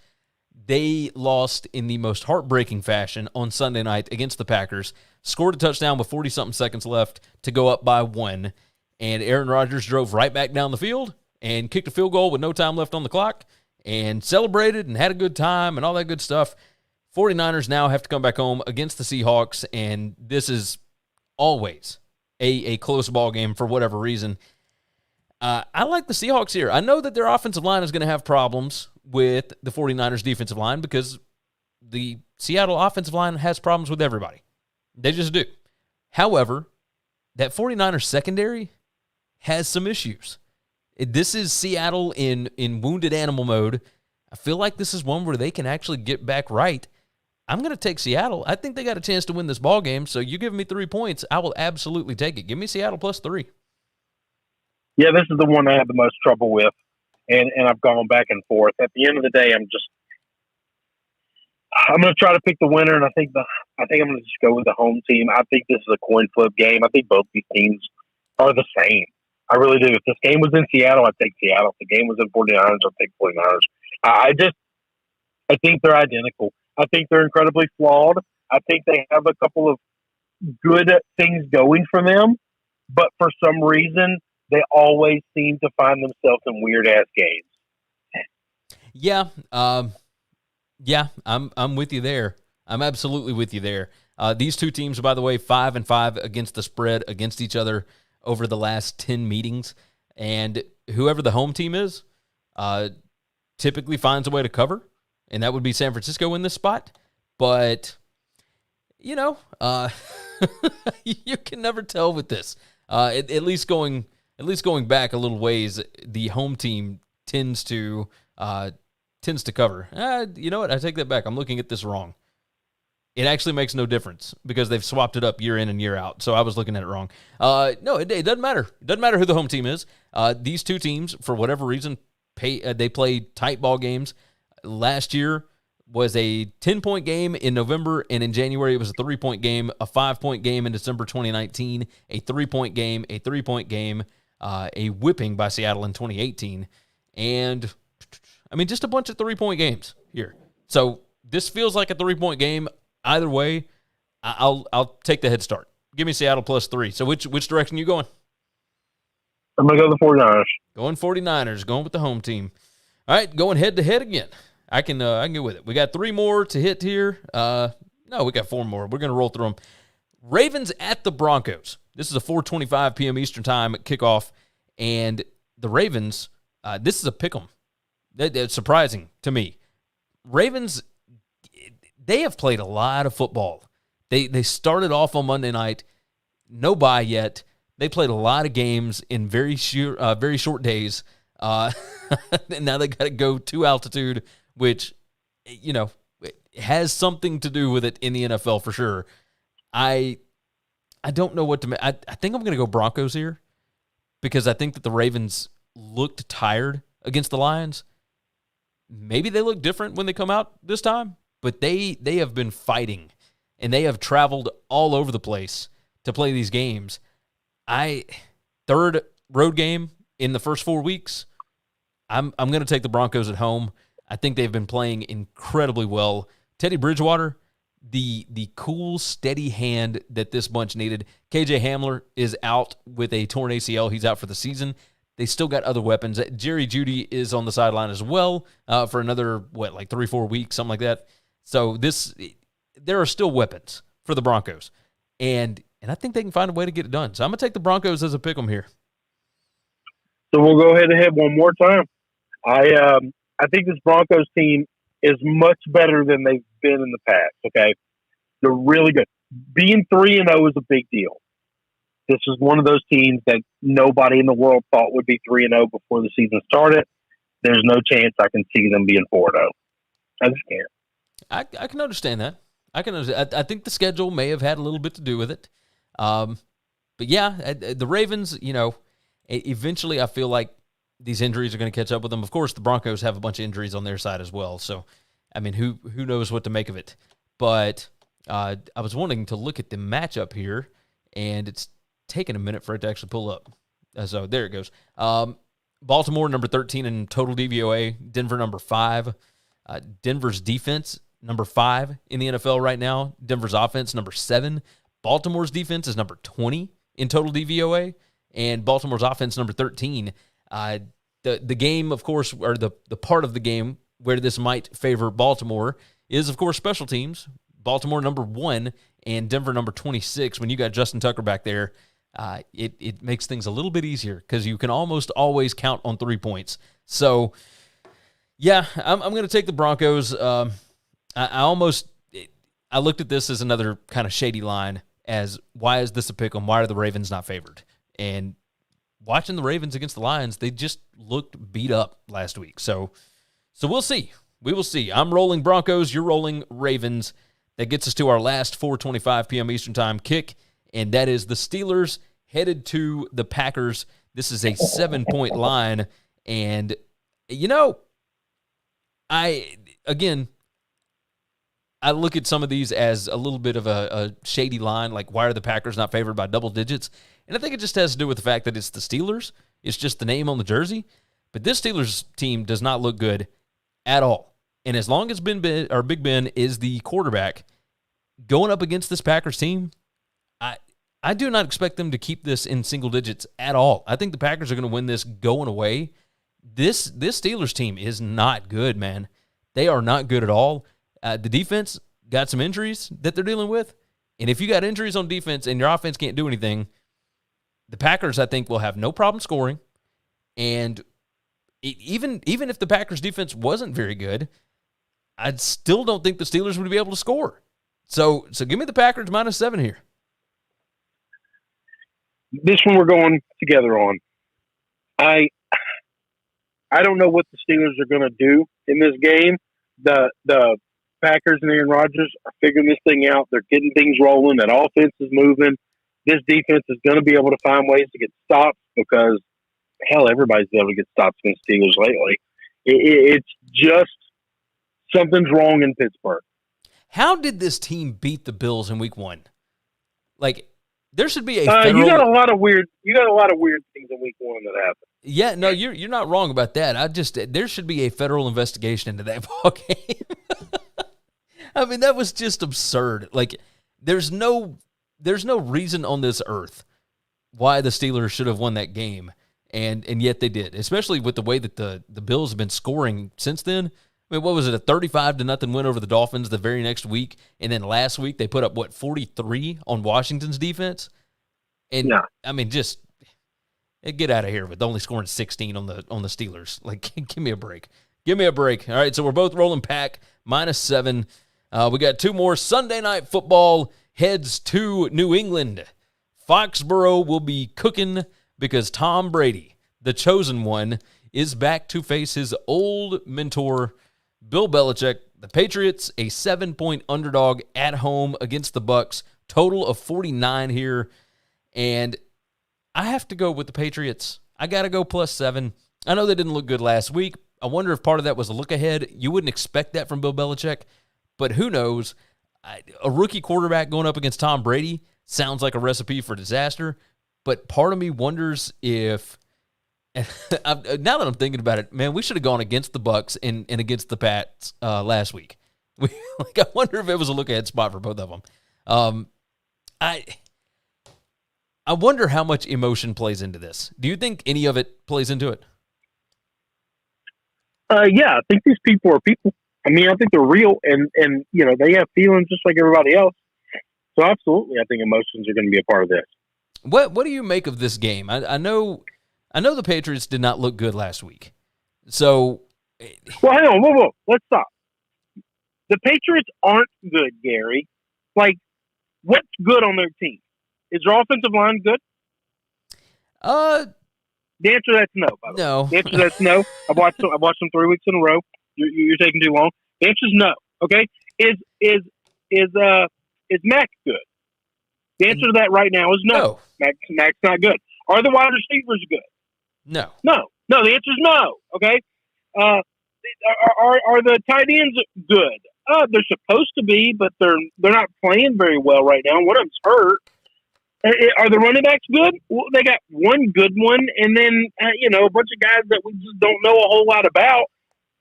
they lost in the most heartbreaking fashion on Sunday night against the Packers, scored a touchdown with 40-something seconds left to go up by 1, and Aaron Rodgers drove right back down the field and kicked a field goal with no time left on the clock and celebrated and had a good time and all that good stuff. 49ers now have to come back home against the Seahawks, and this is always a close ball game for whatever reason. I like the Seahawks here. I know that their offensive line is going to have problems with the 49ers defensive line because the Seattle offensive line has problems with everybody. They just do. However, that 49ers secondary has some issues. This is Seattle in wounded animal mode. I feel like this is one where they can actually get back right. I'm going to take Seattle. I think they got a chance to win this ball game, so you give me 3 points, I will absolutely take it. Give me Seattle +3. Yeah, this is the one I have the most trouble with, and I've gone back and forth. At the end of the day, I'm going to try to pick the winner, and I think I'm going to just go with the home team. I think this is a coin flip game. I think both these teams are the same. I really do. If this game was in Seattle, I'd take Seattle. If the game was in 49ers, I'd take 49ers. I think they're identical. I think they're incredibly flawed. I think they have a couple of good things going for them, but for some reason, they always seem to find themselves in weird-ass games. Yeah, I'm with you there. I'm absolutely with you there. These two teams, by the way, 5-5 against the spread against each other over the last 10 meetings, and whoever the home team is typically finds a way to cover, and that would be San Francisco in this spot. But, you know, you can never tell with this. At least going back a little ways, the home team tends to cover. You know what? I take that back. I'm looking at this wrong. It actually makes no difference because they've swapped it up year in and year out. So I was looking at it wrong. No, it doesn't matter. It doesn't matter who the home team is. These two teams, for whatever reason, they play tight ball games. Last year was a 10-point game in November, and in January it was a 3-point game, a 5-point game in December 2019, a 3-point game, a 3-point game, a whipping by Seattle in 2018, and I mean just a bunch of 3-point games here. So this feels like a 3-point game. Either way, I'll take the head start. Give me Seattle +3. So which direction you going? I'm going to go the 49ers. Going 49ers, going with the home team. All right, going head-to-head again. I can get with it. We got 3 more to hit here. No, we got 4 more. We're going to roll through them. Ravens at the Broncos. This is a 4:25 p.m. Eastern time kickoff, and the Ravens, this is a pick 'em. That's surprising to me. Ravens, they have played a lot of football. They started off on Monday night, no bye yet. They played a lot of games in very short days. And now they got to go to altitude, which, you know, has something to do with it in the NFL for sure. I don't know what to make. I think I'm going to go Broncos here because I think that the Ravens looked tired against the Lions. Maybe they look different when they come out this time, but they have been fighting, and they have traveled all over the place to play these games. Third road game in the first 4 weeks. I'm going to take the Broncos at home. I think they've been playing incredibly well. Teddy Bridgewater, the cool, steady hand that this bunch needed. KJ Hamler is out with a torn ACL. He's out for the season. They still got other weapons. Jerry Jeudy is on the sideline as well for another, 3-4 weeks, something like that. So there are still weapons for the Broncos. And I think they can find a way to get it done. So I'm going to take the Broncos as a pick 'em here. So we'll go ahead one more time. I think this Broncos team is much better than they've been in the past, okay? They're really good. Being 3-0 is a big deal. This is one of those teams that nobody in the world thought would be 3-0 before the season started. There's no chance I can see them being 4-0. I just can't. I can understand that. I think the schedule may have had a little bit to do with it. But yeah, the Ravens, eventually I feel like these injuries are going to catch up with them. Of course, the Broncos have a bunch of injuries on their side as well. So, I mean, who knows what to make of it. But I was wanting to look at the matchup here, and it's taken a minute for it to actually pull up. So there it goes. Baltimore, number 13 in total DVOA. Denver, number 5. Denver's defense, number 5 in the NFL right now. Denver's offense, number 7. Baltimore's defense is number 20 in total DVOA, and Baltimore's offense, number 13. The game, of course, or the part of the game where this might favor Baltimore is, of course, special teams. Baltimore, number 1, and Denver, number 26. When you got Justin Tucker back there, it makes things a little bit easier because you can almost always count on 3 points. So, yeah, I'm going to take the Broncos. I looked at this as another kind of shady line as why is this a pick 'em? Why are the Ravens not favored? And watching the Ravens against the Lions, they just looked beat up last week. So we'll see. We will see. I'm rolling Broncos. You're rolling Ravens. That gets us to our last 4:25 p.m. Eastern Time kick, and that is the Steelers headed to the Packers. This is a 7-point line, and, I look at some of these as a little bit of a shady line, like why are the Packers not favored by double digits? And I think it just has to do with the fact that it's the Steelers. It's just the name on the jersey. But this Steelers team does not look good at all. And as long as Big Ben is the quarterback, going up against this Packers team, I do not expect them to keep this in single digits at all. I think the Packers are going to win this going away. This Steelers team is not good, man. They are not good at all. The defense got some injuries that they're dealing with. And if you got injuries on defense and your offense can't do anything, the Packers, I think, will have no problem scoring. And even if the Packers defense wasn't very good, I still don't think the Steelers would be able to score. So give me the Packers -7 here. This one we're going together on. I don't know what the Steelers are going to do in this game. The Packers and Aaron Rodgers are figuring this thing out. They're getting things rolling. That offense is moving. This defense is going to be able to find ways to get stops because, hell, everybody's been able to get stops against Steelers lately. It's just something's wrong in Pittsburgh. How did this team beat the Bills in Week 1? Like, there should be a federal... You got a lot of weird things in Week 1 that happen. Yeah, no, you're not wrong about that. There should be a federal investigation into that ball game. I mean, that was just absurd. Like, there's no reason on this earth why the Steelers should have won that game, and yet they did. Especially with the way that the Bills have been scoring since then. I mean, what was it, a 35-0 win over the Dolphins the very next week, and then last week they put up 43 on Washington's defense, and yeah. I mean, just get out of here with only scoring 16 on the Steelers. Like, give me a break. Give me a break. All right, so we're both rolling Pack -7. We got 2 more. Sunday Night Football heads to New England. Foxborough will be cooking because Tom Brady, the chosen one, is back to face his old mentor, Bill Belichick. The Patriots, a 7-point underdog at home against the Bucs. Total of 49 here. And I have to go with the Patriots. I got to go +7. I know they didn't look good last week. I wonder if part of that was a look ahead. You wouldn't expect that from Bill Belichick, but who knows? A rookie quarterback going up against Tom Brady sounds like a recipe for disaster, but part of me wonders if, now that I'm thinking about it, man, we should have gone against the Bucs and against the Pats last week. I wonder if it was a look-ahead spot for both of them. I wonder how much emotion plays into this. Do you think any of it plays into it? Yeah, I think these people are people. I mean, I think they're real, and they have feelings just like everybody else. So absolutely, I think emotions are going to be a part of this. What do you make of this game? I know the Patriots did not look good last week. So, well, hang on, whoa, let's stop. The Patriots aren't good, Gary. Like, what's good on their team? Is their offensive line good? The answer to that's no. By the no. Way. The answer to that's no. I've watched them 3 weeks in a row. You're taking too long. The answer is no. Okay, is Mac good? The answer to that right now is no. Mac's not good. Are the wide receivers good? No. The answer is no. Okay. Are the tight ends good? They're supposed to be, but they're not playing very well right now. One of them's hurt. Are the running backs good? Well, they got one good one, and then a bunch of guys that we just don't know a whole lot about.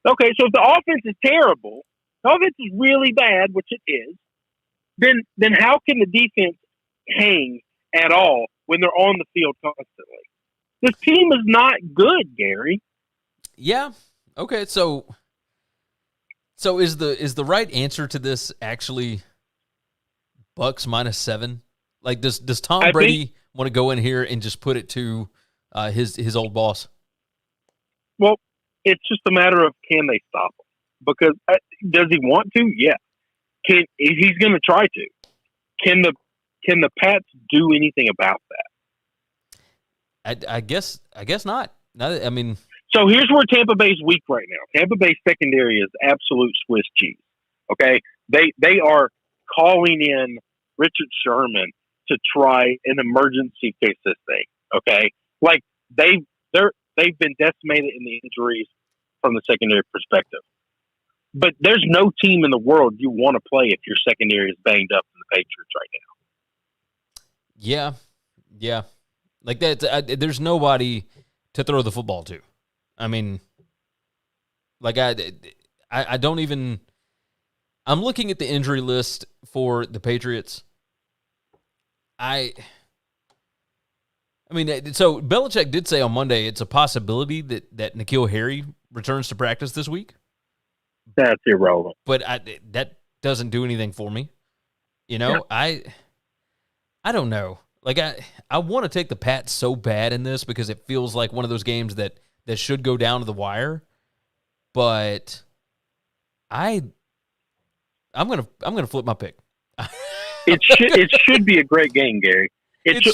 Okay, so if the offense is terrible, the offense is really bad, which it is, then how can the defense hang at all when they're on the field constantly? This team is not good, Gary. Yeah. Okay. So is the right answer to this actually Bucs -7? Like, does Tom Brady want to go in here and just put it to his old boss? Well, it's just a matter of can they stop him? Because does he want to? Yeah. He's going to try to. Can the Pats do anything about that? I guess not. I mean, so here's where Tampa Bay's weak right now. Tampa Bay's secondary is absolute Swiss cheese. Okay, they are calling in Richard Sherman to try an emergency fix this thing. Okay, like they've been decimated in the injuries from the secondary perspective. But there's no team in the world you want to play if your secondary is banged up in the Patriots right now. Yeah. Like that, there's nobody to throw the football to. I mean, like I don't even. I'm looking at the injury list for the Patriots. I mean, so Belichick did say on Monday it's a possibility that N'Keal Harry returns to practice this week. That's irrelevant. But that doesn't do anything for me. Yeah. I don't know. Like, I want to take the Pats so bad in this because it feels like one of those games that should go down to the wire. But I'm gonna flip my pick. It should be a great game, Gary.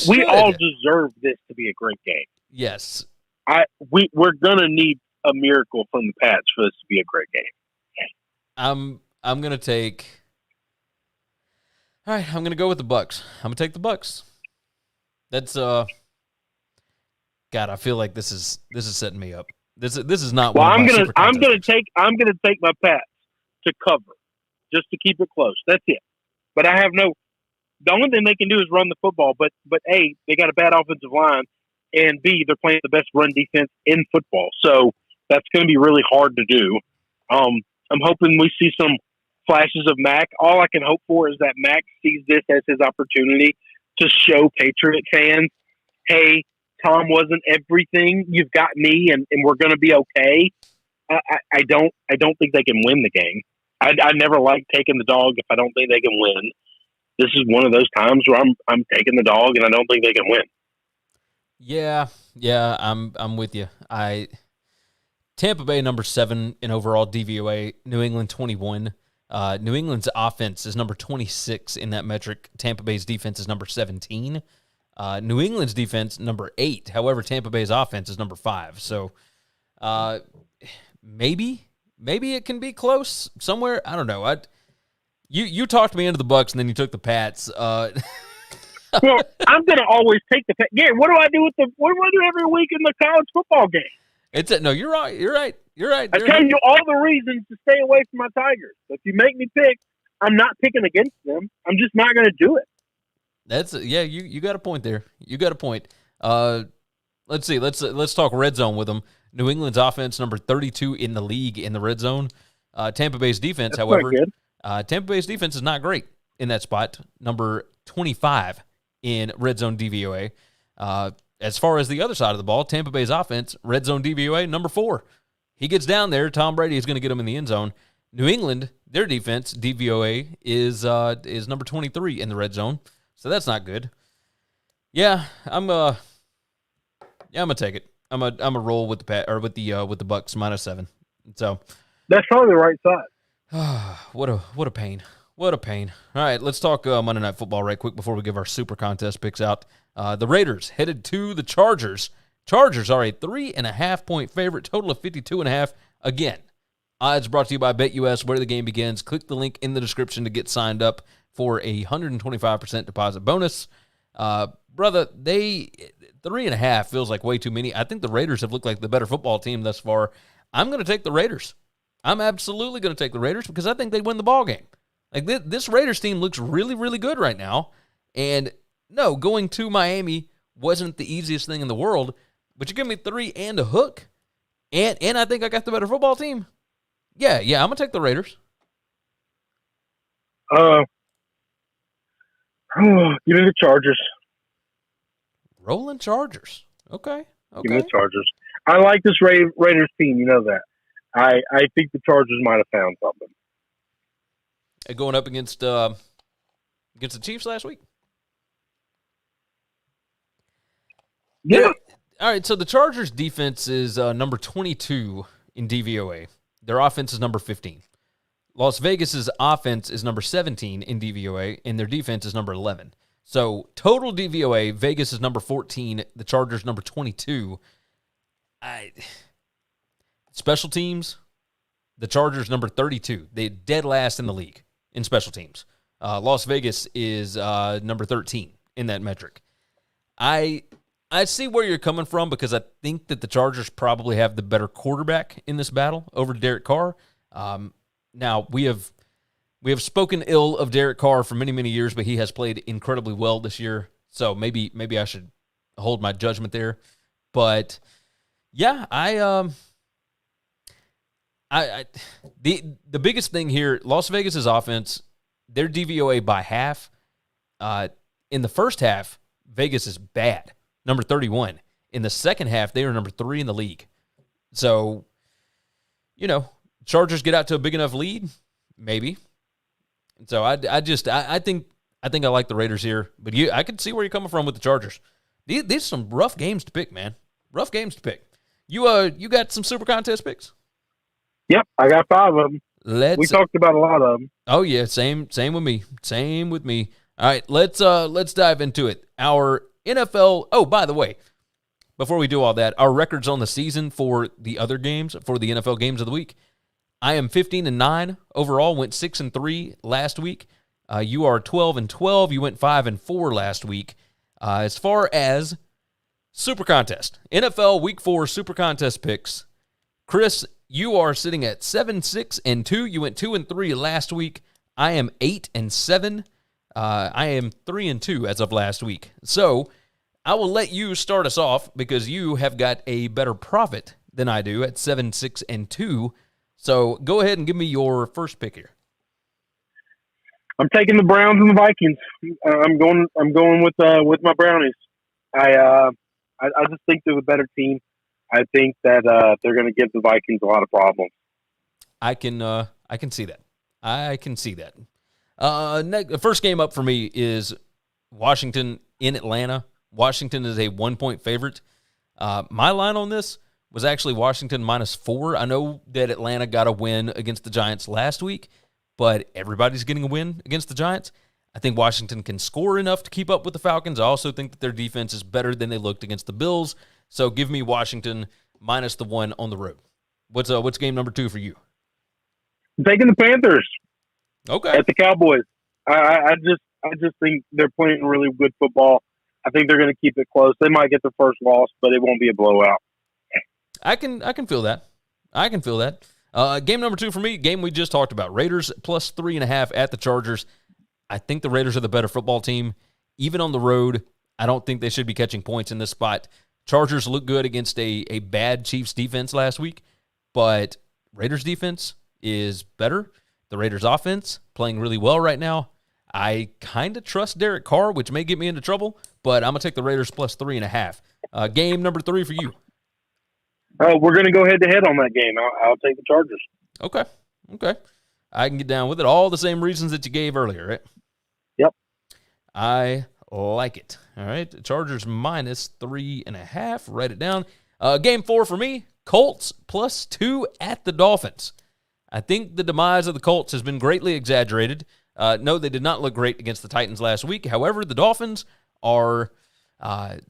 We all deserve this to be a great game. Yes. We're gonna need a miracle from the Pats for this to be a great game. I'm gonna take. All right, I'm gonna go with the Bucs. I'm gonna take the Bucs. That's God. I feel like this is setting me up. This is not. Well, I'm gonna take my Pats to cover, just to keep it close. That's it. But I have no. The only thing they can do is run the football. But A, they got a bad offensive line, and B, they're playing the best run defense in football. So that's going to be really hard to do. I'm hoping we see some flashes of Mac. All I can hope for is that Mac sees this as his opportunity to show Patriot fans, hey, Tom wasn't everything. You've got me, and we're going to be okay. I don't think they can win the game. I never like taking the dog if I don't think they can win. This is one of those times where I'm taking the dog, and I don't think they can win. Yeah, I'm with you. Tampa Bay number 7 in overall DVOA, New England 21. New England's offense is number 26 in that metric. Tampa Bay's defense is number 17. New England's defense number 8. However, Tampa Bay's offense is number 5. So maybe it can be close somewhere. I don't know. You talked me into the Bucs and then you took the Pats. Well, I'm going to always take the Pats. Gary, what do I do every week in the college football game? No, you're right. You're right. I tell you all the reasons to stay away from my Tigers. If you make me pick, I'm not picking against them. I'm just not going to do it. You got a point there. You got a point. Let's see. Let's talk red zone with them. New England's offense number 32 in the league in the red zone. Tampa Bay's defense, That's however, good. Tampa Bay's defense is not great in that spot. Number 25 in red zone DVOA. As far as the other side of the ball, Tampa Bay's offense, red zone DVOA, number 4. He gets down there. Tom Brady is going to get him in the end zone. New England, their defense, DVOA, is number 23 in the red zone. So that's not good. Yeah, I'm gonna take it. I'm a roll with the Bucs -7. So that's probably the right side. What a pain. What a pain. All right, let's talk Monday Night Football right quick before we give our super contest picks out. The Raiders headed to the Chargers. Chargers are a 3.5-point favorite, total of 52.5. Again, Odds brought to you by BetUS, where the game begins. Click the link in the description to get signed up for a 125% deposit bonus. Brother, 3.5 feels like way too many. I think the Raiders have looked like the better football team thus far. I'm going to take the Raiders. I'm absolutely going to take the Raiders because I think they win the ball game. Like this Raiders team looks really, really good right now. And no, going to Miami wasn't the easiest thing in the world, but you give me 3 and a hook, and I think I got the better football team. Yeah, I'm going to take the Raiders. Give me the Chargers. Rolling Chargers. Okay. Give me the Chargers. I like this Raiders team. You know that. I think the Chargers might have found something. Going up against the Chiefs last week? Yeah. All right, so the Chargers' defense is number 22 in DVOA. Their offense is number 15. Las Vegas's offense is number 17 in DVOA, and their defense is number 11. So total DVOA, Vegas is number 14, the Chargers number 22. Special teams, the Chargers number 32. They're dead last in the league in special teams. Las Vegas is number 13 in that metric. I see where you're coming from because I think that the Chargers probably have the better quarterback in this battle over Derek Carr. Now, we have spoken ill of Derek Carr for many, many years, but he has played incredibly well this year. So maybe I should hold my judgment there. But yeah, the biggest thing here, Las Vegas's offense, their DVOA by half. In the first half, Vegas is bad, number 31. In the second half, they are number 3 in the league. So, Chargers get out to a big enough lead, maybe. So I think I like the Raiders here, but I can see where you're coming from with the Chargers. These are some rough games to pick, man. Rough games to pick. You got some Super Contest picks? Yep, I got 5 of them. We talked about a lot of them. Oh yeah, same with me. Same with me. All right, let's dive into it. Our NFL. Oh, by the way, before we do all that, our records on the season for the other games, for the NFL games of the week. I am 15-9 overall. Went 6-3 last week. You are 12-12. You went 5-4 last week. As far as Super Contest, NFL Week 4 Super Contest picks, Chris, you are sitting at 7-6-2. You went 2-3 last week. I am 8-7. I am 3-2 as of last week. So I will let you start us off because you have got a better profit than I do at 7-6-2. So go ahead and give me your first pick here. I'm taking the Browns and the Vikings. I'm going with my Brownies. I just think they're the better team. I think that they're going to give the Vikings a lot of problems. I can see that. I can see that. The first game up for me is Washington in Atlanta. Washington is a 1-point favorite. My line on this was actually Washington -4. I know that Atlanta got a win against the Giants last week, but everybody's getting a win against the Giants. I think Washington can score enough to keep up with the Falcons. I also think that their defense is better than they looked against the Bills. So give me Washington -1 on the road. What's game number 2 for you? I'm taking the Panthers. Okay. At the Cowboys. I just think they're playing really good football. I think they're going to keep it close. They might get their first loss, but it won't be a blowout. I can feel that. I can feel that. Game number 2 for me, game we just talked about. Raiders +3.5 at the Chargers. I think the Raiders are the better football team. Even on the road, I don't think they should be catching points in this spot. Chargers look good against a bad Chiefs defense last week, but Raiders defense is better. The Raiders offense playing really well right now. I kind of trust Derek Carr, which may get me into trouble, but I'm going to take the Raiders +3.5. Game number 3 for you. We're going to go head-to-head on that game. I'll take the Chargers. Okay. I can get down with it. All the same reasons that you gave earlier, right? Yep. I like it. All right. Chargers -3.5. Write it down. Game 4 for me. Colts +2 at the Dolphins. I think the demise of the Colts has been greatly exaggerated. No, they did not look great against the Titans last week. However, the Dolphins are, I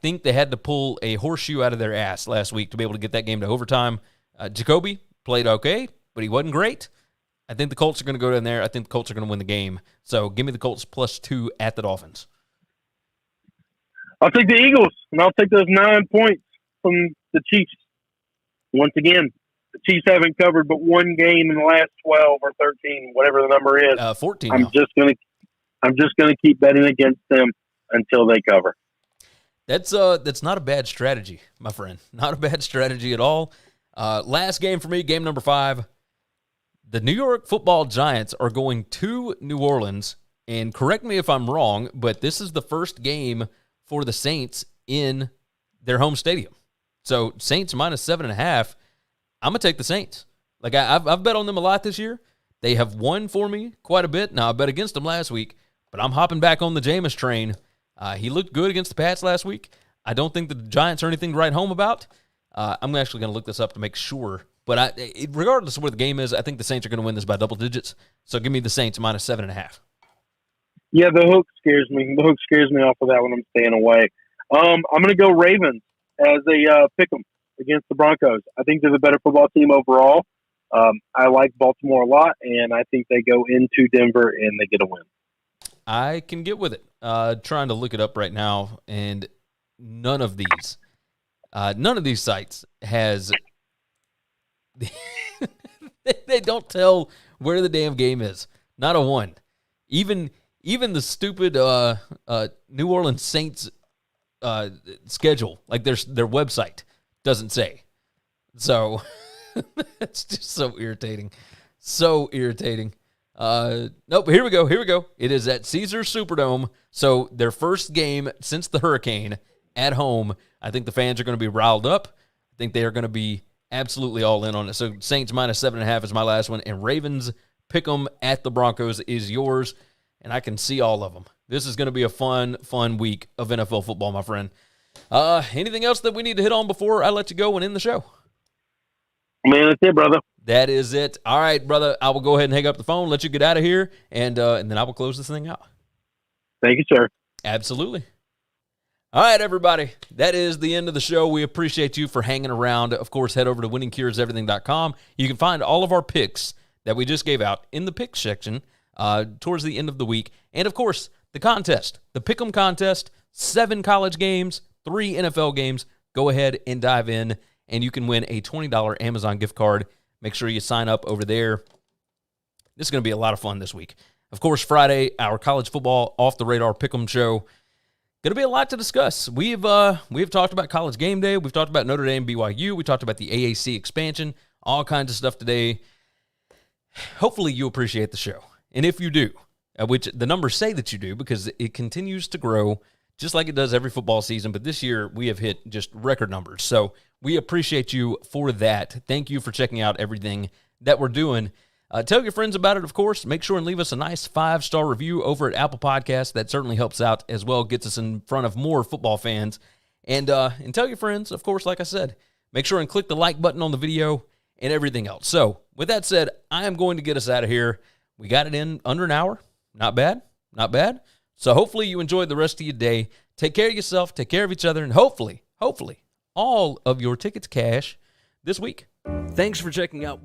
think they had to pull a horseshoe out of their ass last week to be able to get that game to overtime. Jacoby played okay. but he wasn't great. I think the Colts are going to go in there. I think the Colts are going to win the game. So give me the Colts +2 at the Dolphins. I'll take the Eagles, and I'll take those 9 points from the Chiefs. Once again, the Chiefs haven't covered but one game in the last 12 or 13, whatever the number is. 14. I'm just gonna keep betting against them until they cover. That's not a bad strategy, my friend. Not a bad strategy at all. Last game for me, game number 5. The New York Football Giants are going to New Orleans, and correct me if I'm wrong, but this is the first game for the Saints in their home stadium. So Saints -7.5. I'm gonna take the Saints. Like I've bet on them a lot this year. They have won for me quite a bit. Now I bet against them last week, but I'm hopping back on the Jameis train. He looked good against the Pats last week. I don't think the Giants are anything to write home about. I'm actually gonna look this up to make sure. But regardless of where the game is, I think the Saints are going to win this by double digits. So give me the Saints -7.5. Yeah, the hook scares me. The hook scares me off of that when I'm staying away. I'm going to go Ravens as a pick 'em against the Broncos. I think they're the better football team overall. I like Baltimore a lot, and I think they go into Denver and they get a win. I can get with it. Trying to look it up right now, and none of these sites has. They don't tell where the damn game is. Not a one. Even the stupid New Orleans Saints schedule, like their website, doesn't say. So it's just so irritating. So irritating. Nope, here we go. It is at Caesars Superdome. So their first game since the hurricane at home. I think the fans are going to be riled up. I think they are going to be absolutely all in on it. So Saints -7.5 is my last one, and Ravens pick 'em at the Broncos is yours, and I can see all of them. This is going to be a fun week of NFL football, my friend. Anything else that we need to hit on before I let you go and end the show? Man, that's it, brother. That is it. All right, brother. I will go ahead and hang up the phone, let you get out of here, and then I will close this thing out. Thank you, sir. Absolutely. All right, everybody. That is the end of the show. We appreciate you for hanging around. Of course, head over to winningcureseverything.com. You can find all of our picks that we just gave out in the picks section towards the end of the week. And, of course, the contest, the Pick'em contest, 7 college games, 3 NFL games. Go ahead and dive in, and you can win a $20 Amazon gift card. Make sure you sign up over there. This is going to be a lot of fun this week. Of course, Friday, our college football off-the-radar Pick'em show. Going to be a lot to discuss. We've talked about college game day. We've talked about Notre Dame BYU. We talked about the AAC expansion, all kinds of stuff today. Hopefully you appreciate the show. And if you do, which the numbers say that you do because it continues to grow just like it does every football season. But this year we have hit just record numbers. So we appreciate you for that. Thank you for checking out everything that we're doing. Tell your friends about it, of course. Make sure and leave us a nice 5-star review over at Apple Podcasts. That certainly helps out as well, gets us in front of more football fans. And tell your friends, of course, like I said, make sure and click the like button on the video and everything else. So with that said, I am going to get us out of here. We got it in under an hour. Not bad. Not bad. So hopefully you enjoyed the rest of your day. Take care of yourself. Take care of each other. And hopefully, all of your tickets cash this week. Thanks for checking out.